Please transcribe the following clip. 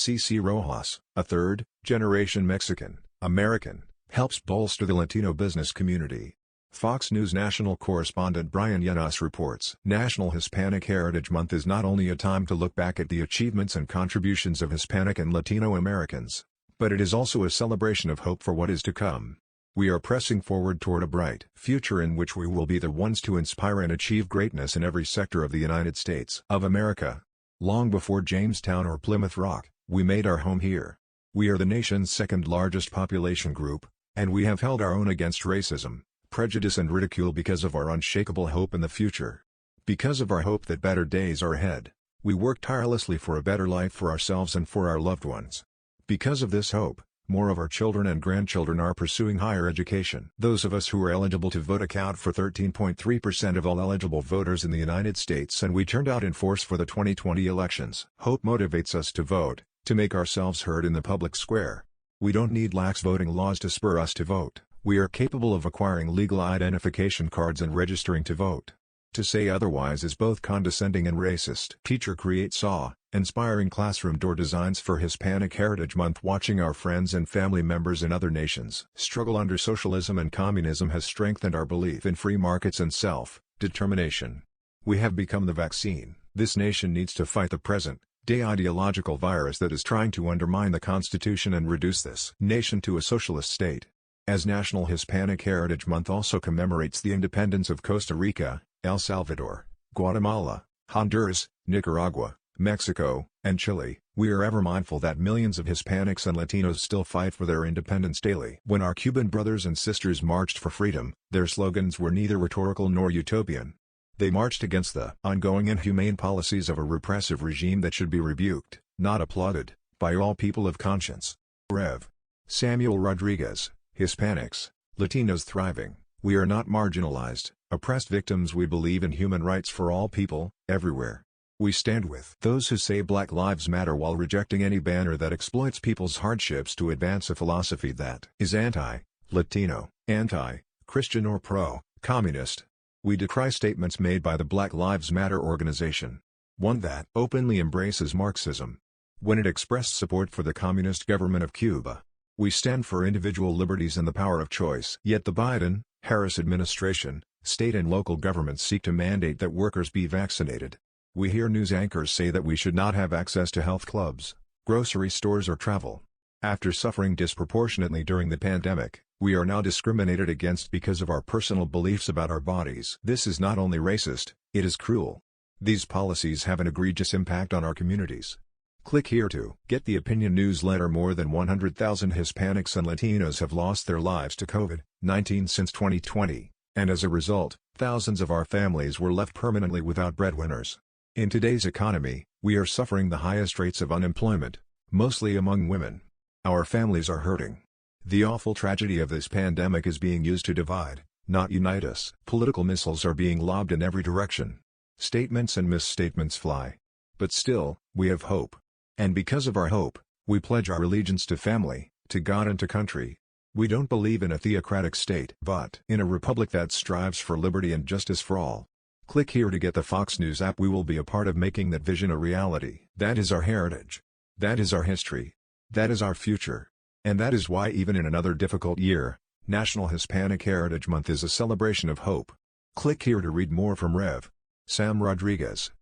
Cici Rojas, a third-generation Mexican-American, helps bolster the Latino business community. Fox News national correspondent Brian Llanos reports. National Hispanic Heritage Month is not only a time to look back at the achievements and contributions of Hispanic and Latino Americans, but it is also a celebration of hope for what is to come. We are pressing forward toward a bright future in which we will be the ones to inspire and achieve greatness in every sector of the United States of America. Long before Jamestown or Plymouth Rock, we made our home here. We are the nation's second-largest population group, and we have held our own against racism, prejudice and ridicule because of our unshakable hope in the future. Because of our hope that better days are ahead, we work tirelessly for a better life for ourselves and for our loved ones. Because of this hope, more of our children and grandchildren are pursuing higher education. Those of us who are eligible to vote account for 13.3% of all eligible voters in the United States, and we turned out in force for the 2020 elections. Hope motivates us to vote, to make ourselves heard in the public square. We don't need lax voting laws to spur us to vote. We are capable of acquiring legal identification cards and registering to vote. To say otherwise is both condescending and racist. Teacher creates awe-inspiring classroom door designs for Hispanic Heritage Month. Watching our friends and family members in other nations struggle under socialism and communism has strengthened our belief in free markets and self-determination. We have become the vaccine. This nation needs to fight the present-day ideological virus that is trying to undermine the Constitution and reduce this nation to a socialist state. As National Hispanic Heritage Month also commemorates the independence of Costa Rica, El Salvador, Guatemala, Honduras, Nicaragua, Mexico, and Chile, we are ever mindful that millions of Hispanics and Latinos still fight for their independence daily. When our Cuban brothers and sisters marched for freedom, their slogans were neither rhetorical nor utopian. They marched against the ongoing inhumane policies of a repressive regime that should be rebuked, not applauded, by all people of conscience. Rev. Samuel Rodriguez. Hispanics, Latinos thriving. We are not marginalized, oppressed victims. We believe in human rights for all people, everywhere. We stand with those who say Black Lives Matter while rejecting any banner that exploits people's hardships to advance a philosophy that is anti-Latino, anti-Christian or pro-communist. We decry statements made by the Black Lives Matter organization, one that openly embraces Marxism, when it expressed support for the communist government of Cuba. We stand for individual liberties and the power of choice. Yet the Biden-Harris administration, state and local governments seek to mandate that workers be vaccinated. We hear news anchors say that we should not have access to health clubs, grocery stores or travel. After suffering disproportionately during the pandemic, we are now discriminated against because of our personal beliefs about our bodies. This is not only racist, it is cruel. These policies have an egregious impact on our communities. Click here to get the opinion newsletter. More than 100,000 Hispanics and Latinos have lost their lives to COVID-19 since 2020, and as a result, thousands of our families were left permanently without breadwinners. In today's economy, we are suffering the highest rates of unemployment, mostly among women. Our families are hurting. The awful tragedy of this pandemic is being used to divide, not unite us. Political missiles are being lobbed in every direction. Statements and misstatements fly. But still, we have hope. And because of our hope, we pledge our allegiance to family, to God and to country. We don't believe in a theocratic state, but in a republic that strives for liberty and justice for all. Click here to get the Fox News app. We will be a part of making that vision a reality. That is our heritage. That is our history. That is our future. And that is why even in another difficult year, National Hispanic Heritage Month is a celebration of hope. Click here to read more from Rev. Sam Rodriguez.